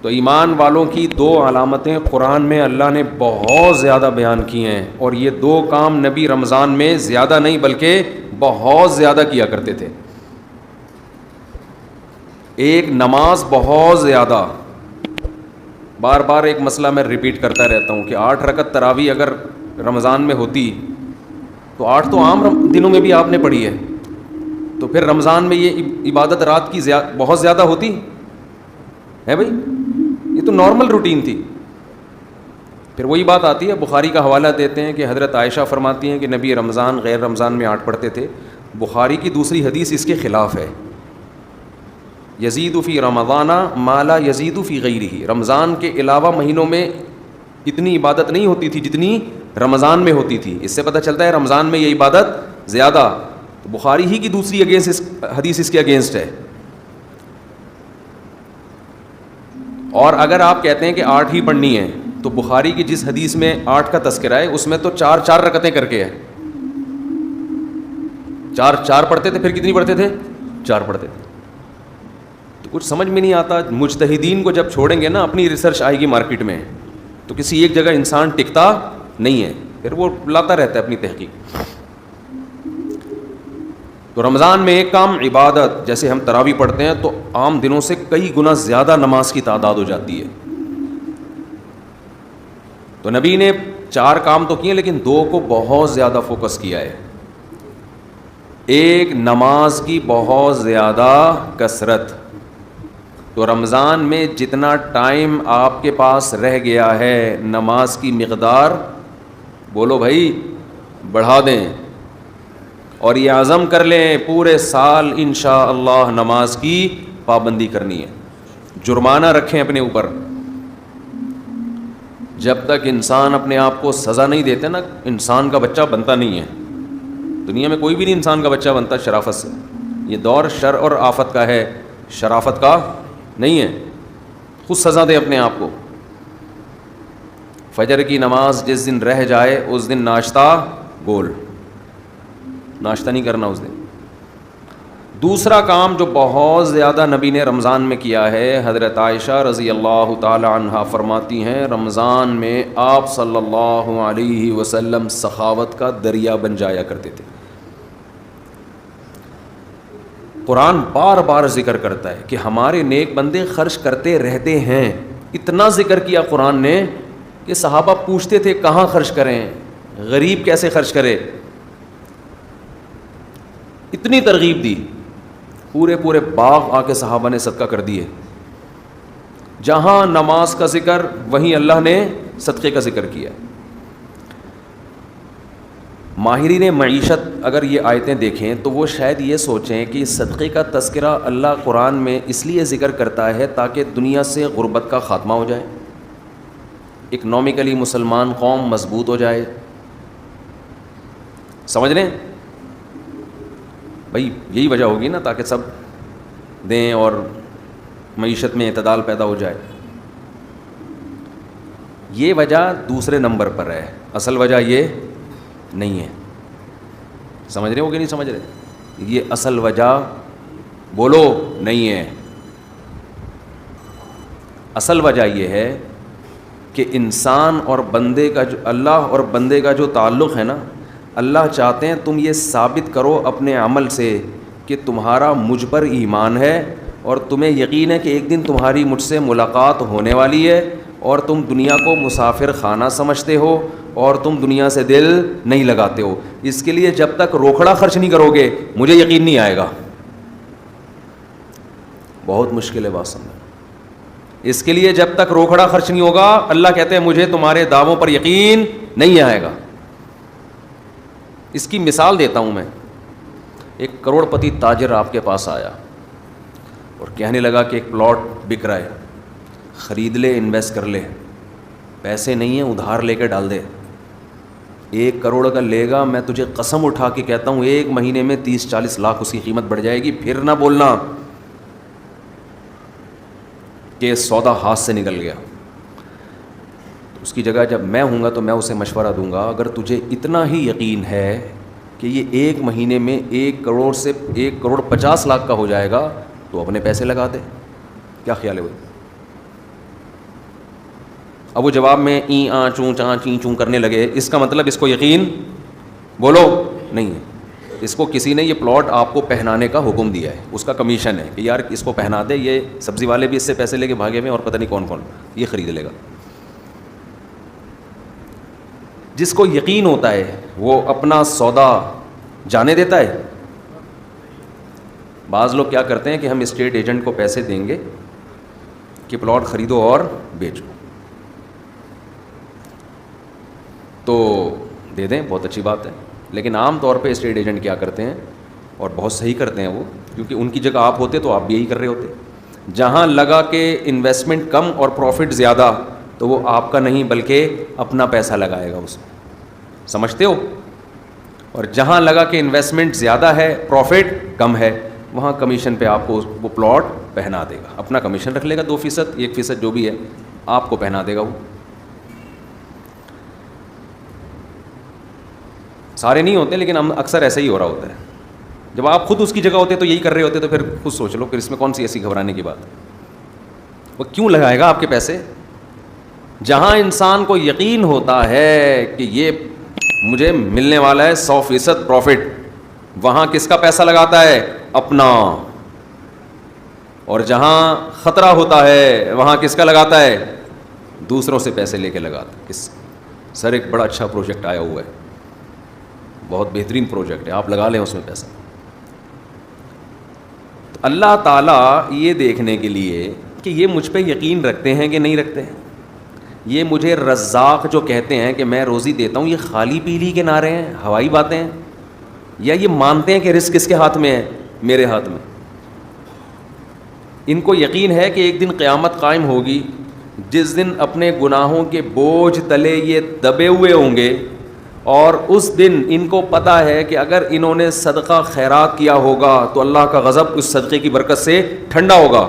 تو ایمان والوں کی دو علامتیں قرآن میں اللہ نے بہت زیادہ بیان کی ہیں، اور یہ دو کام نبی رمضان میں زیادہ نہیں بلکہ بہت زیادہ کیا کرتے تھے. ایک نماز بہت زیادہ، بار بار ایک مسئلہ میں ریپیٹ کرتا رہتا ہوں کہ 8 رکعت تراویح اگر رمضان میں ہوتی تو 8 تو عام دنوں میں بھی آپ نے پڑھی ہے، تو پھر رمضان میں یہ عبادت رات کی بہت زیادہ ہوتی ہے بھائی، یہ تو نارمل روٹین تھی. پھر وہی بات آتی ہے، بخاری کا حوالہ دیتے ہیں کہ حضرت عائشہ فرماتی ہیں کہ نبی رمضان غیر رمضان میں 8 پڑھتے تھے. بخاری کی دوسری حدیث اس کے خلاف ہے، یزید فی رمضان ما لا یزید فی غیرہ، رمضان کے علاوہ مہینوں میں اتنی عبادت نہیں ہوتی تھی جتنی رمضان میں ہوتی تھی. اس سے پتہ چلتا ہے رمضان میں یہ عبادت زیادہ. تو بخاری ہی کی دوسری حدیث اس کے اگینسٹ ہے. اور اگر آپ کہتے ہیں کہ 8 ہی پڑھنی ہے تو بخاری کی جس حدیث میں 8 کا تذکرہ ہے اس میں تو 4 رکعتیں کر کے ہے. 4 پڑھتے تھے، پھر کتنی پڑھتے تھے؟ 4 پڑھتے تھے. تو کچھ سمجھ میں نہیں آتا. مجتہدین کو جب چھوڑیں گے نا، اپنی ریسرچ آئے گی مارکیٹ میں، تو کسی ایک جگہ انسان ٹکتا نہیں ہے، پھر وہ لاتا رہتا ہے اپنی تحقیق. تو رمضان میں ایک کام عبادت، جیسے ہم تراویح پڑھتے ہیں تو عام دنوں سے کئی گنا زیادہ نماز کی تعداد ہو جاتی ہے. تو نبی نے 4 کام تو کیے لیکن 2 کو بہت زیادہ فوکس کیا ہے. ایک نماز کی بہت زیادہ کثرت. تو رمضان میں جتنا ٹائم آپ کے پاس رہ گیا ہے نماز کی مقدار بولو بھائی بڑھا دیں، اور یہ عزم کر لیں پورے سال انشاءاللہ نماز کی پابندی کرنی ہے. جرمانہ رکھیں اپنے اوپر. جب تک انسان اپنے آپ کو سزا نہیں دیتے نا، انسان کا بچہ بنتا نہیں ہے. دنیا میں کوئی بھی نہیں انسان کا بچہ بنتا شرافت سے. یہ دور شر اور آفت کا ہے، شرافت کا نہیں ہے. خود سزا دے اپنے آپ کو. فجر کی نماز جس دن رہ جائے اس دن ناشتہ گول، ناشتہ نہیں کرنا اس دن. دوسرا کام جو بہت زیادہ نبی نے رمضان میں کیا ہے، حضرت عائشہ رضی اللہ تعالی عنہا فرماتی ہیں رمضان میں آپ صلی اللہ علیہ وسلم سخاوت کا دریا بن جایا کرتے تھے. قرآن بار بار ذکر کرتا ہے کہ ہمارے نیک بندے خرچ کرتے رہتے ہیں. اتنا ذکر کیا قرآن نے کہ صحابہ پوچھتے تھے کہاں خرچ کریں، غریب کیسے خرچ کرے. اتنی ترغیب دی، پورے باغ آ کے صحابہ نے صدقہ کر دیے. جہاں نماز کا ذکر وہیں اللہ نے صدقے کا ذکر کیا. ماہرین معیشت اگر یہ آیتیں دیکھیں تو وہ شاید یہ سوچیں کہ صدقے کا تذکرہ اللہ قرآن میں اس لیے ذکر کرتا ہے تاکہ دنیا سے غربت کا خاتمہ ہو جائے، اکنامکلی مسلمان قوم مضبوط ہو جائے. سمجھ رہے ہیں بھائی؟ یہی وجہ ہوگی نا، تاکہ سب دیں اور معیشت میں اعتدال پیدا ہو جائے. یہ وجہ دوسرے نمبر پر ہے، اصل وجہ یہ نہیں ہے. سمجھ رہے ہو کہ نہیں سمجھ رہے؟ یہ اصل وجہ بولو نہیں ہے. اصل وجہ یہ ہے کہ انسان اور بندے کا جو اللہ اور بندے کا جو تعلق ہے نا، اللہ چاہتے ہیں تم یہ ثابت کرو اپنے عمل سے کہ تمہارا مجھ پر ایمان ہے اور تمہیں یقین ہے کہ ایک دن تمہاری مجھ سے ملاقات ہونے والی ہے، اور تم دنیا کو مسافر خانہ سمجھتے ہو اور تم دنیا سے دل نہیں لگاتے ہو. اس کے لیے جب تک روکھڑا خرچ نہیں کرو گے مجھے یقین نہیں آئے گا. بہت مشکل ہے بات سمجھنا. اس کے لیے جب تک روکھڑا خرچ نہیں ہوگا اللہ کہتے ہیں مجھے تمہارے دعووں پر یقین نہیں آئے گا. اس کی مثال دیتا ہوں میں. ایک کروڑ پتی تاجر آپ کے پاس آیا اور کہنے لگا کہ ایک پلاٹ بک رہا ہے، خرید لے، انویسٹ کر لے. پیسے نہیں ہیں ادھار لے کے ڈال دے. 1 کروڑ کا لے گا، میں تجھے قسم اٹھا کے کہتا ہوں 1 مہینے میں 30-40 لاکھ اس کی قیمت بڑھ جائے گی. پھر نہ بولنا کہ سودا ہاتھ سے نکل گیا. اس کی جگہ جب میں ہوں گا تو میں اسے مشورہ دوں گا، اگر تجھے اتنا ہی یقین ہے کہ یہ 1 مہینے میں 1 کروڑ سے 1 کروڑ 50 لاکھ کا ہو جائے گا تو اپنے پیسے لگا دے. کیا خیال ہے بھائی؟ اب وہ جواب میں ای آ چوں چاں چیں چوں کرنے لگے، اس کا مطلب اس کو یقین بولو نہیں ہے. اس کو کسی نے یہ پلاٹ آپ کو پہنانے کا حکم دیا ہے، اس کا کمیشن ہے کہ یار اس کو پہنا دے، یہ سبزی والے بھی اس سے پیسے لے کے بھاگے ہوئے اور پتہ نہیں کون کون یہ خرید لے گا. جس کو یقین ہوتا ہے وہ اپنا سودا جانے دیتا ہے. بعض لوگ کیا کرتے ہیں کہ ہم اسٹیٹ ایجنٹ کو پیسے دیں گے کہ پلاٹ خریدو اور بیچو، تو دے دیں، بہت اچھی بات ہے. لیکن عام طور پہ اسٹیٹ ایجنٹ کیا کرتے ہیں، اور بہت صحیح کرتے ہیں وہ، کیونکہ ان کی جگہ آپ ہوتے تو آپ بھی یہی کر رہے ہوتے. جہاں لگا کہ انویسٹمنٹ کم اور پروفٹ زیادہ، تو وہ آپ کا نہیں بلکہ اپنا پیسہ لگائے گا اس میں، سمجھتے ہو. اور جہاں لگا کہ انویسٹمنٹ زیادہ ہے پروفٹ کم ہے، وہاں کمیشن پہ آپ کو وہ پلاٹ پہنا دے گا، اپنا کمیشن رکھ لے گا 2%، 1% جو بھی ہے آپ کو پہنا دے گا. وہ سارے نہیں ہوتے لیکن ہم اکثر ایسا ہی ہو رہا ہوتا ہے. جب آپ خود اس کی جگہ ہوتے تو یہی کر رہے ہوتے، تو پھر خود سوچ لو، پھر اس میں کون سی ایسی گھبرانے کی بات. وہ کیوں لگائے گا آپ کے پیسے؟ جہاں انسان کو یقین ہوتا ہے کہ یہ مجھے ملنے والا ہے 100% پروفٹ، وہاں کس کا پیسہ لگاتا ہے؟ اپنا. اور جہاں خطرہ ہوتا ہے وہاں کس کا لگاتا ہے؟ دوسروں سے پیسے لے کے لگاتا ہے. سر ایک بڑا اچھا پروجیکٹ آیا ہوا ہے، بہت بہترین پروجیکٹ ہے، آپ لگا لیں اس میں پیسہ. تو اللہ تعالیٰ یہ دیکھنے کے لیے کہ یہ مجھ پہ یقین رکھتے ہیں کہ نہیں رکھتے ہیں، یہ مجھے رزاق جو کہتے ہیں کہ میں روزی دیتا ہوں، یہ خالی پیلی کے نعرے ہیں، ہوائی باتیں ہیں، یا یہ مانتے ہیں کہ رزق کس کے ہاتھ میں ہے؟ میرے ہاتھ میں. ان کو یقین ہے کہ ایک دن قیامت قائم ہوگی، جس دن اپنے گناہوں کے بوجھ تلے یہ دبے ہوئے ہوں گے، اور اس دن ان کو پتہ ہے کہ اگر انہوں نے صدقہ خیرات کیا ہوگا تو اللہ کا غضب اس صدقے کی برکت سے ٹھنڈا ہوگا.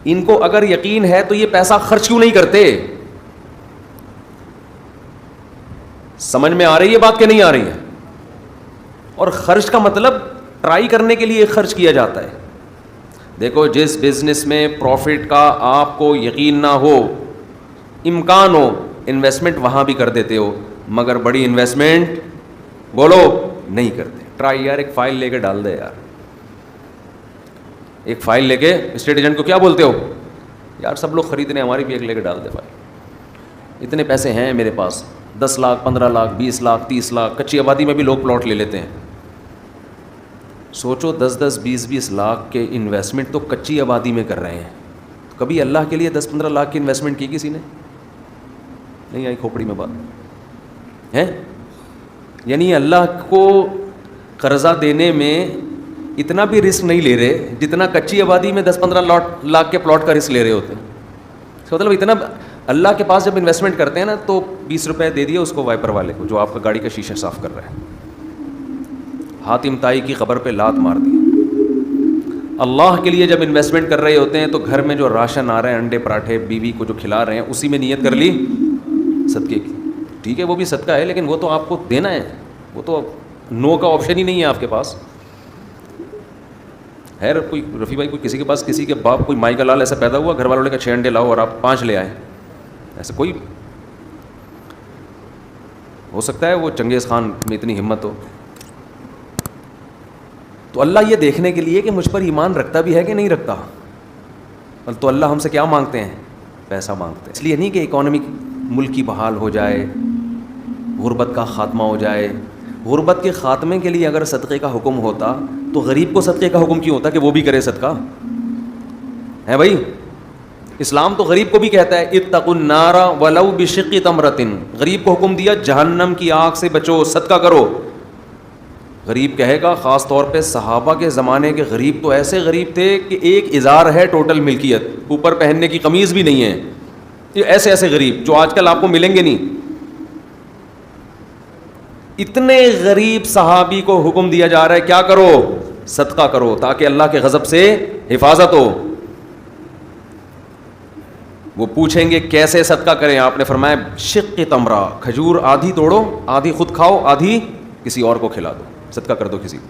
ان کو اگر یقین ہے تو یہ پیسہ خرچ کیوں نہیں کرتے؟ سمجھ میں آ رہی ہے بات کہ نہیں آ رہی ہے؟ اور خرچ کا مطلب ٹرائی کرنے کے لیے خرچ کیا جاتا ہے. دیکھو، جس بزنس میں پروفٹ کا آپ کو یقین نہ ہو، امکان ہو، انویسٹمنٹ وہاں بھی کر دیتے ہو، مگر بڑی انویسٹمنٹ بولو نہیں کرتے. ٹرائی یار، ایک فائل لے کے ڈال دے یار، ایک فائل لے کے اسٹیٹ ایجنٹ کو کیا بولتے ہو؟ یار سب لوگ خریدنے، ہماری بھی ایک لے کے ڈال دے فائل، اتنے پیسے ہیں میرے پاس، 10 لاکھ 15 لاکھ 20 لاکھ 30 لاکھ. کچی آبادی میں بھی لوگ پلاٹ لے لیتے ہیں. سوچو 10 20 لاکھ کے انویسٹمنٹ تو کچی آبادی میں کر رہے ہیں. کبھی اللہ کے لیے 10 15 لاکھ کی انویسٹمنٹ کی کسی نے؟ نہیں آئی کھوپڑی میں بات ہے. یعنی اللہ کو قرضہ دینے میں اتنا بھی رسک نہیں لے رہے جتنا کچی آبادی میں 10 15 لاکھ کے پلاٹ کا رسک لے رہے ہوتے ہیں. اس کا مطلب اتنا اللہ کے پاس جب انویسٹمنٹ کرتے ہیں نا، تو 20 روپے دے دیے اس کو وائپر والے کو جو آپ کا گاڑی کا شیشہ صاف کر رہا ہے، حاتم طائی کی خبر پہ لات مار دی. اللہ کے لیے جب انویسٹمنٹ کر رہے ہوتے ہیں تو گھر میں جو راشن آ رہے ہیں، انڈے پراٹھے بیوی کو جو کھلا رہے ہیں، اسی میں نیت کر لی صدقے کی. ٹھیک ہے وہ بھی صدقہ ہے، لیکن وہ تو آپ کو دینا ہے، وہ تو نو کا آپشن ہی نہیں ہے آپ کے پاس. ہے کوئی رفیع بھائی، کوئی کسی کے پاس کسی کے باپ کوئی مائی کا لال ایسا پیدا ہوا، گھر والوں نے کہا 6 انڈے لاؤ اور آپ 5 لے آئے؟ ایسا کوئی ہو سکتا ہے وہ چنگیز خان میں اتنی ہمت ہو؟ تو اللہ یہ دیکھنے کے لیے کہ مجھ پر ایمان رکھتا بھی ہے کہ نہیں رکھتا. تو اللہ ہم سے کیا مانگتے ہیں؟ پیسہ مانگتے ہیں. اس لیے نہیں کہ اکانومی ملک کی بحال ہو جائے، غربت کا خاتمہ ہو جائے. غربت کے خاتمے کے لیے اگر صدقے کا حکم ہوتا تو غریب کو صدقے کا حکم کیوں ہوتا کہ وہ بھی کرے صدقہ؟ ہے بھائی، اسلام تو غریب کو بھی کہتا ہے اتقوا النار ولو بشق تمرۃ. غریب کو حکم دیا جہنم کی آگ سے بچو، صدقہ کرو. غریب کہے گا، خاص طور پہ صحابہ کے زمانے کے غریب تو ایسے غریب تھے کہ ایک ازار ہے ٹوٹل ملکیت، اوپر پہننے کی قمیض بھی نہیں ہے. یہ ایسے ایسے غریب جو آج کل آپ کو ملیں گے نہیں. اتنے غریب صحابی کو حکم دیا جا رہا ہے کیا کرو؟ صدقہ کرو، تاکہ اللہ کے غضب سے حفاظت ہو. وہ پوچھیں گے کیسے صدقہ کریں؟ آپ نے فرمایا شق تمرہ، کھجور آدھی توڑو، آدھی خود کھاؤ، آدھی کسی اور کو کھلا دو، صدقہ کر دو کسی کو.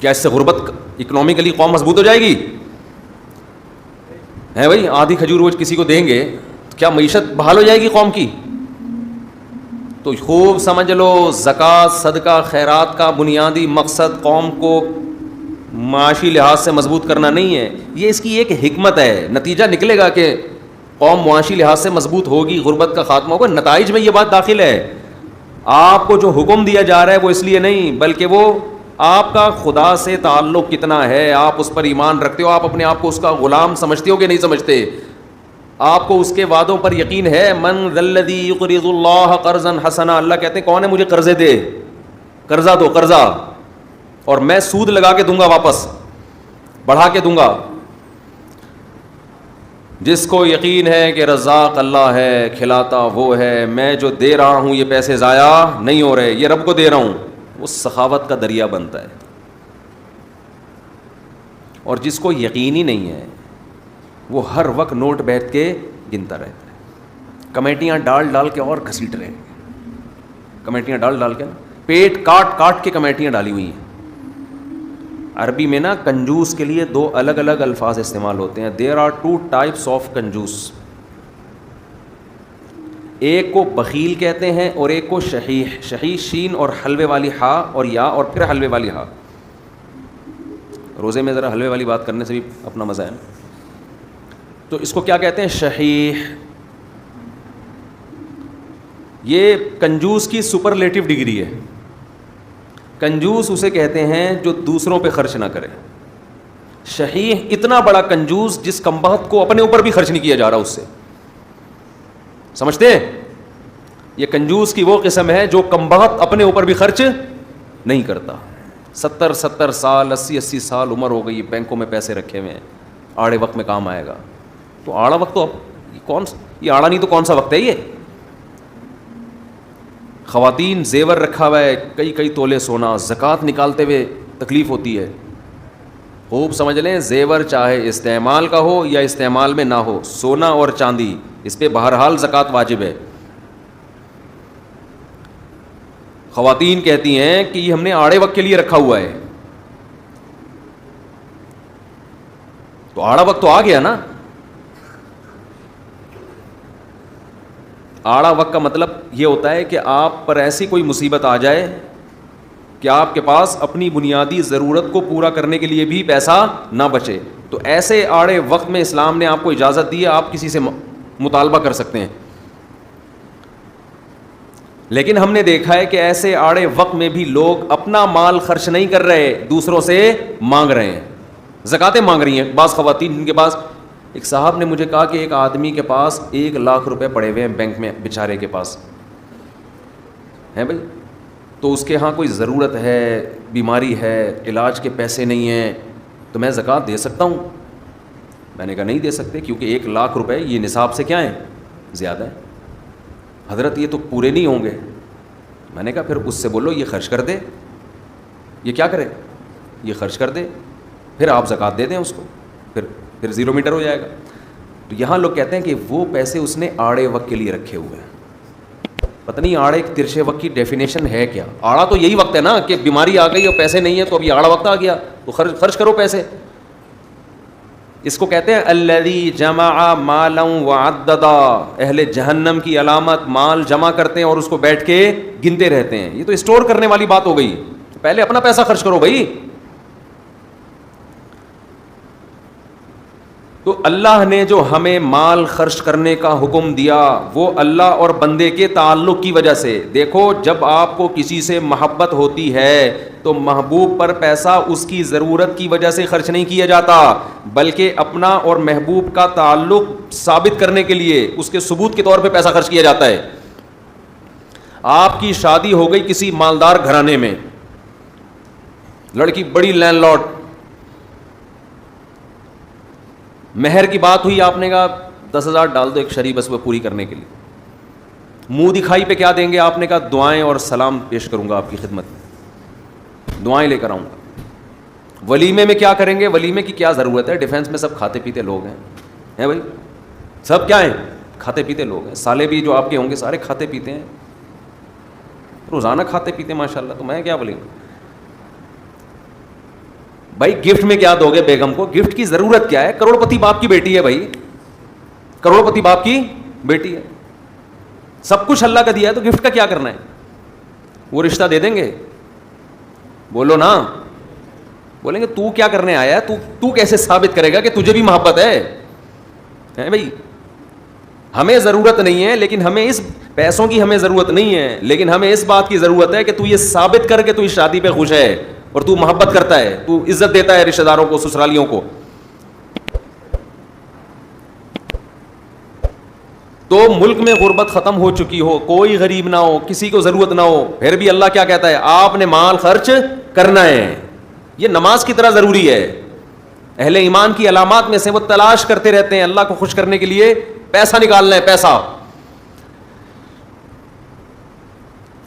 کیا اس سے غربت اکنامکلی قوم مضبوط ہو جائے گی؟ ہے بھائی، آدھی کھجور وہ کسی کو دیں گے تو کیا معیشت بحال ہو جائے گی قوم کی؟ تو خوب سمجھ لو، زکوٰۃ صدقہ خیرات کا بنیادی مقصد قوم کو معاشی لحاظ سے مضبوط کرنا نہیں ہے، یہ اس کی ایک حکمت ہے. نتیجہ نکلے گا کہ قوم معاشی لحاظ سے مضبوط ہوگی، غربت کا خاتمہ ہوگا، نتائج میں یہ بات داخل ہے. آپ کو جو حکم دیا جا رہا ہے وہ اس لیے نہیں، بلکہ وہ آپ کا خدا سے تعلق کتنا ہے، آپ اس پر ایمان رکھتے ہو، آپ اپنے آپ کو اس کا غلام سمجھتے ہو کہ نہیں سمجھتے، آپ کو اس کے وعدوں پر یقین ہے. من ذا الذی یقرض اللہ قرضا حسنا، اللہ کہتے ہیں کون ہے مجھے قرضے دے، قرضہ دو، قرضہ، اور میں سود لگا کے دوں گا، واپس بڑھا کے دوں گا. جس کو یقین ہے کہ رزاق اللہ ہے، کھلاتا وہ ہے، میں جو دے رہا ہوں یہ پیسے ضائع نہیں ہو رہے، یہ رب کو دے رہا ہوں، وہ سخاوت کا دریا بنتا ہے. اور جس کو یقین ہی نہیں ہے وہ ہر وقت نوٹ بیٹھ کے گنتا رہتا ہے، کمیٹیاں ڈال کے اور گھسیٹ رہے ہیں، کمیٹیاں ڈال کے نا، پیٹ کاٹ کے کمیٹیاں ڈالی ہوئی ہیں. عربی میں نا کنجوس کے لیے دو الگ الگ الفاظ استعمال ہوتے ہیں. There are two types of کنجوس، ایک کو بخیل کہتے ہیں اور ایک کو شحیح. شحیح شین اور حلوے والی ہا اور یا اور پھر حلوے والی ہا. روزے میں ذرا حلوے والی بات کرنے سے بھی اپنا مزہ ہے نا. تو اس کو کیا کہتے ہیں؟ شحیح. یہ کنجوس کی سپرلیٹو ڈگری ہے. کنجوس اسے کہتے ہیں جو دوسروں پہ خرچ نہ کرے. شحیح اتنا بڑا کنجوس جس کمبخت کو اپنے اوپر بھی خرچ نہیں کیا جا رہا اس سے. سمجھتے ہیں؟ یہ کنجوس کی وہ قسم ہے جو کمبخت اپنے اوپر بھی خرچ نہیں کرتا. 70 سال 80 سال عمر ہو گئی، بینکوں میں پیسے رکھے ہوئے ہیں، آڑے وقت میں کام آئے گا. تو آڑا وقت تو اب یہ آڑا نہیں تو کون سا وقت ہے یہ؟ خواتین زیور رکھا ہوا ہے، کئی تولے سونا، زکوٰۃ نکالتے ہوئے تکلیف ہوتی ہے. خوب سمجھ لیں، زیور چاہے استعمال کا ہو یا استعمال میں نہ ہو، سونا اور چاندی اس پہ بہرحال زکوٰۃ واجب ہے. خواتین کہتی ہیں کہ یہ ہم نے آڑے وقت کے لیے رکھا ہوا ہے. تو آڑا وقت تو آ گیا نا. آڑا وقت کا مطلب یہ ہوتا ہے کہ آپ پر ایسی کوئی مصیبت آ جائے کہ آپ کے پاس اپنی بنیادی ضرورت کو پورا کرنے کے لیے بھی پیسہ نہ بچے. تو ایسے آڑے وقت میں اسلام نے آپ کو اجازت دی ہے، آپ کسی سے مطالبہ کر سکتے ہیں. لیکن ہم نے دیکھا ہے کہ ایسے آڑے وقت میں بھی لوگ اپنا مال خرچ نہیں کر رہے، دوسروں سے مانگ رہے ہیں، زکاتیں مانگ رہی ہیں. بعض خواتین جن کے پاس، ایک صاحب نے مجھے کہا کہ ایک آدمی کے پاس 1 لاکھ روپے پڑے ہوئے ہیں بینک میں، بیچارے کے پاس ہیں بھائی، تو اس کے ہاں کوئی ضرورت ہے، بیماری ہے، علاج کے پیسے نہیں ہیں، تو میں زکوٰۃ دے سکتا ہوں؟ میں نے کہا نہیں دے سکتے، کیونکہ 1 لاکھ روپے یہ نصاب سے کیا ہیں، زیادہ ہے. حضرت یہ تو پورے نہیں ہوں گے. میں نے کہا پھر اس سے بولو یہ خرچ کر دے. یہ کیا کرے؟ یہ خرچ کر دے، پھر آپ زکوٰۃ دے دیں اس کو، پھر 0 میٹر ہو جائے گا. تو یہاں لوگ کہتے ہیں کہ وہ پیسے اس نے آڑے وقت کے لیے رکھے ہوئے ہیں. پتہ نہیں آڑے ایک ترچے وقت کی ڈیفینیشن ہے کیا؟ آڑا تو یہی وقت ہے نا کہ بیماری آ گئی اور پیسے نہیں ہیں، تو اب یہ آڑا وقت آ گیا تو خرچ کرو پیسے. اس کو کہتے ہیں الذی جمع مالا وعددا. اہل جہنم کی علامت مال جمع کرتے ہیں اور اس کو بیٹھ کے گنتے رہتے ہیں. یہ تو اسٹور کرنے والی بات ہو گئی. پہلے اپنا پیسہ خرچ کرو بھائی. تو اللہ نے جو ہمیں مال خرچ کرنے کا حکم دیا وہ اللہ اور بندے کے تعلق کی وجہ سے. دیکھو جب آپ کو کسی سے محبت ہوتی ہے تو محبوب پر پیسہ اس کی ضرورت کی وجہ سے خرچ نہیں کیا جاتا، بلکہ اپنا اور محبوب کا تعلق ثابت کرنے کے لیے اس کے ثبوت کے طور پہ پیسہ خرچ کیا جاتا ہے. آپ کی شادی ہو گئی کسی مالدار گھرانے میں، لڑکی بڑی لینڈ لارڈ، مہر کی بات ہوئی، آپ نے کہا 10,000 ڈال دو ایک شریح بس وہ پوری کرنے کے لیے. منہ دکھائی پہ کیا دیں گے؟ آپ نے کہا دعائیں اور سلام پیش کروں گا آپ کی خدمت میں، دعائیں لے کر آؤں گا. ولیمے میں کیا کریں گے؟ ولیمے کی کیا ضرورت ہے؟ ڈیفینس میں سب کھاتے پیتے لوگ ہیں بھائی، سب کیا ہیں؟ کھاتے پیتے لوگ ہیں. سالے بھی جو آپ کے ہوں گے سارے کھاتے پیتے ہیں، روزانہ کھاتے پیتے ہیں ماشاء اللہ. تو میں کیا بولیں بھائی، گفٹ میں کیا دو گے بیگم کو؟ گفٹ کی ضرورت کیا ہے؟ کروڑ پتی باپ کی بیٹی ہے بھائی، کروڑ پتی باپ کی بیٹی ہے, سب کچھ اللہ کا دیا ہے, تو گفٹ کا کیا کرنا ہے؟ وہ رشتہ دے دیں گے؟ بولو نا. بولیں گے تو کیا کرنے آیا ہے, تو کیسے ثابت کرے گا کہ تجھے بھی محبت ہے بھائی؟ ہمیں ضرورت نہیں ہے, لیکن ہمیں اس پیسوں کی ہمیں ضرورت نہیں ہے, لیکن ہمیں اس بات کی ضرورت ہے کہ تو یہ ثابت کر کے تو اس شادی پہ خوش ہے اور تو محبت کرتا ہے, تو عزت دیتا ہے رشتہ داروں کو, سسرالیوں کو. تو ملک میں غربت ختم ہو چکی ہو, کوئی غریب نہ ہو, کسی کو ضرورت نہ ہو, پھر بھی اللہ کیا کہتا ہے؟ آپ نے مال خرچ کرنا ہے. یہ نماز کی طرح ضروری ہے. اہل ایمان کی علامات میں سے وہ تلاش کرتے رہتے ہیں اللہ کو خوش کرنے کے لیے پیسہ نکالنا ہے, پیسہ.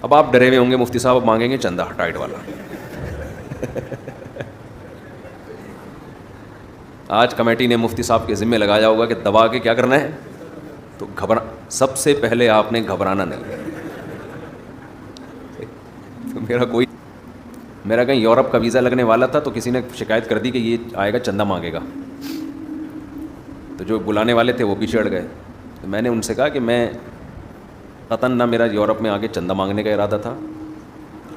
اب آپ ڈرے ہوئے ہوں گے مفتی صاحب مانگیں گے چندہ ٹائٹ والا. آج کمیٹی نے مفتی صاحب کے ذمہ لگایا ہوگا کہ دبا کے کیا کرنا ہے, تو سب سے پہلے آپ نے گھبرانا نہیں. میرا کہیں یورپ کا ویزا لگنے والا تھا, تو کسی نے شکایت کر دی کہ یہ آئے گا چندہ مانگے گا, تو جو بلانے والے تھے وہ پیچھے ہٹ گئے. تو میں نے ان سے کہا کہ میں قطعاً نہ میرا یورپ میں آگے چندہ مانگنے کا ارادہ تھا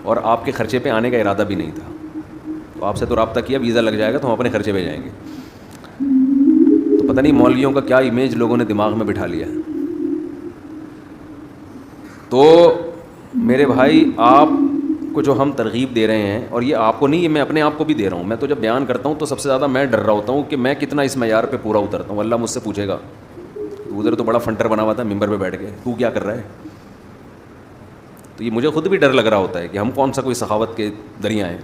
اور آپ کے خرچے پہ آنے کا ارادہ بھی نہیں تھا. تو آپ سے تو رابطہ کیا, ویزا لگ جائے گا تو ہم اپنے خرچے پہ جائیں گے. تو پتہ نہیں مولویوں کا کیا امیج لوگوں نے دماغ میں بٹھا لیا. تو میرے بھائی, آپ کو جو ہم ترغیب دے رہے ہیں, اور یہ آپ کو نہیں, یہ میں اپنے آپ کو بھی دے رہا ہوں. میں تو جب بیان کرتا ہوں تو سب سے زیادہ میں ڈر رہا ہوتا ہوں کہ میں کتنا اس معیار پہ پورا اترتا ہوں. اللہ مجھ سے پوچھے گا, ادھر تو بڑا فنٹر بنا ہوا تھا ممبر پہ بیٹھ کے, تو کیا کر رہا ہے؟ تو یہ مجھے خود بھی ڈر لگ رہا ہوتا ہے کہ ہم کون سا کوئی سخاوت کے دریا ہیں.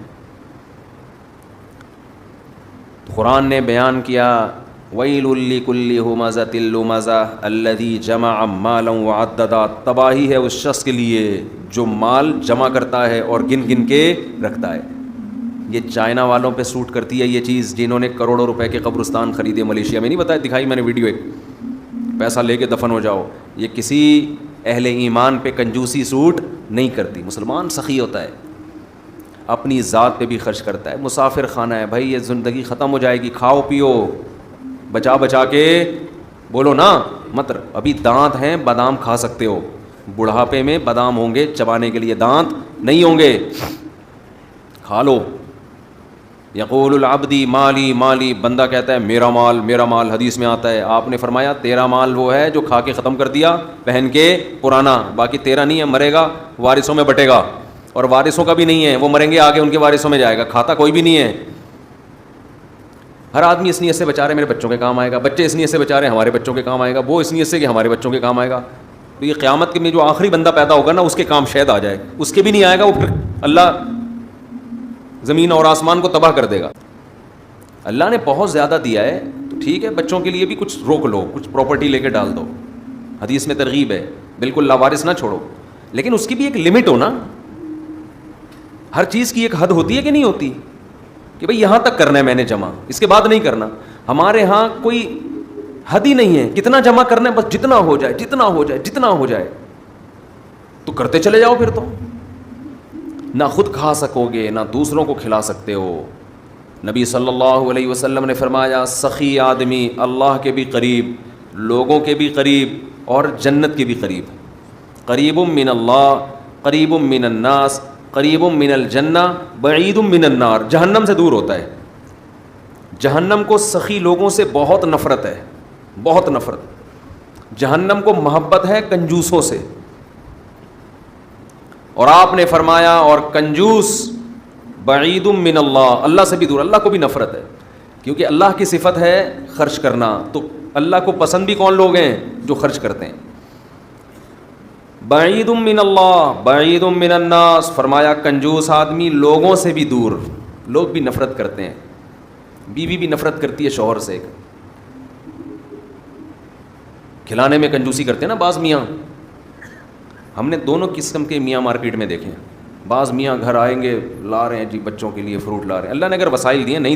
قرآن نے بیان کیا وَيْلٌ لِّكُلِّ هُمَزَةٍ لُّمَزَةٍ الَّذِي جَمَعَ مَالًا وَعَدَّدَ. تباہی ہے اس شخص کے لیے جو مال جمع کرتا ہے اور گن گن کے رکھتا ہے. یہ چائنا والوں پہ سوٹ کرتی ہے یہ چیز, جنہوں نے کروڑوں روپے کے قبرستان خریدے ملیشیا میں. نہیں بتایا, دکھائی میں نے ویڈیو, ایک پیسہ لے کے دفن ہو جاؤ. یہ کسی اہل ایمان پہ کنجوسی سوٹ نہیں کرتی. مسلمان سخی ہوتا ہے, اپنی ذات پہ بھی خرچ کرتا ہے. مسافر خانہ ہے بھائی, یہ زندگی ختم ہو جائے گی, کھاؤ پیو بچا بچا کے. بولو نا مت, ابھی دانت ہیں بادام کھا سکتے ہو, بڑھاپے میں بادام ہوں گے چبانے کے لیے, دانت نہیں ہوں گے, کھا لو. یقول العبدی مالی مالی, بندہ کہتا ہے میرا مال میرا مال. حدیث میں آتا ہے, آپ نے فرمایا تیرا مال وہ ہے جو کھا کے ختم کر دیا پہن کے پرانا, باقی تیرا نہیں ہے, مرے گا وارثوں میں بٹے گا. اور وارثوں کا بھی نہیں ہے, وہ مریں گے آگے ان کے وارثوں میں جائے گا, کھاتا کوئی بھی نہیں ہے. ہر آدمی اس نیت سے بچا رہے میرے بچوں کے کام آئے گا, بچے اس نیت سے بچا رہے ہمارے بچوں کے کام آئے گا, وہ اس نیت سے کہ ہمارے بچوں کے کام آئے گا. تو یہ قیامت کے میں جو آخری بندہ پیدا ہوگا نا, اس کے کام شاید آ جائے, اس کے بھی نہیں آئے گا, وہ پھر اللہ زمین اور آسمان کو تباہ کر دے گا. اللہ نے بہت زیادہ دیا ہے, تو ٹھیک ہے بچوں کے لیے بھی کچھ روک لو, کچھ پراپرٹی لے کے ڈال دو. حدیث میں ترغیب ہے, بالکل لاوارث نہ چھوڑو, لیکن اس کی بھی ایک لمٹ ہو نا. ہر چیز کی ایک حد ہوتی ہے کہ نہیں ہوتی, کہ بھئی یہاں تک کرنا ہے میں نے جمع, اس کے بعد نہیں کرنا. ہمارے ہاں کوئی حد ہی نہیں ہے, کتنا جمع کرنا ہے, بس جتنا ہو جائے جتنا ہو جائے جتنا ہو جائے, تو کرتے چلے جاؤ. پھر تو نہ خود کھا سکو گے نہ دوسروں کو کھلا سکتے ہو. نبی صلی اللہ علیہ وسلم نے فرمایا سخی آدمی اللہ کے بھی قریب, لوگوں کے بھی قریب, اور جنت کے بھی قریب. قریب من اللہ, قریب من الناس, قریب من الجنہ, بعید من النار. جہنم سے دور ہوتا ہے. جہنم کو سخی لوگوں سے بہت نفرت ہے, بہت نفرت. جہنم کو محبت ہے کنجوسوں سے. اور آپ نے فرمایا اور کنجوس بعید من اللہ, اللہ سے بھی دور, اللہ کو بھی نفرت ہے, کیونکہ اللہ کی صفت ہے خرچ کرنا. تو اللہ کو پسند بھی کون لوگ ہیں؟ جو خرچ کرتے ہیں. بعید من اللہ بعید من الناس, فرمایا کنجوس آدمی لوگوں سے بھی دور, لوگ بھی نفرت کرتے ہیں. بیوی بھی نفرت کرتی ہے شوہر سے. کھلانے میں کنجوسی کرتے ہیں نا بعض میاں, ہم نے دونوں قسم کے میاں مارکیٹ میں دیکھے ہیں. بعض میاں گھر آئیں گے, لا رہے ہیں جی بچوں کے لیے فروٹ لا رہے ہیں, اللہ نے اگر وسائل دیے نہیں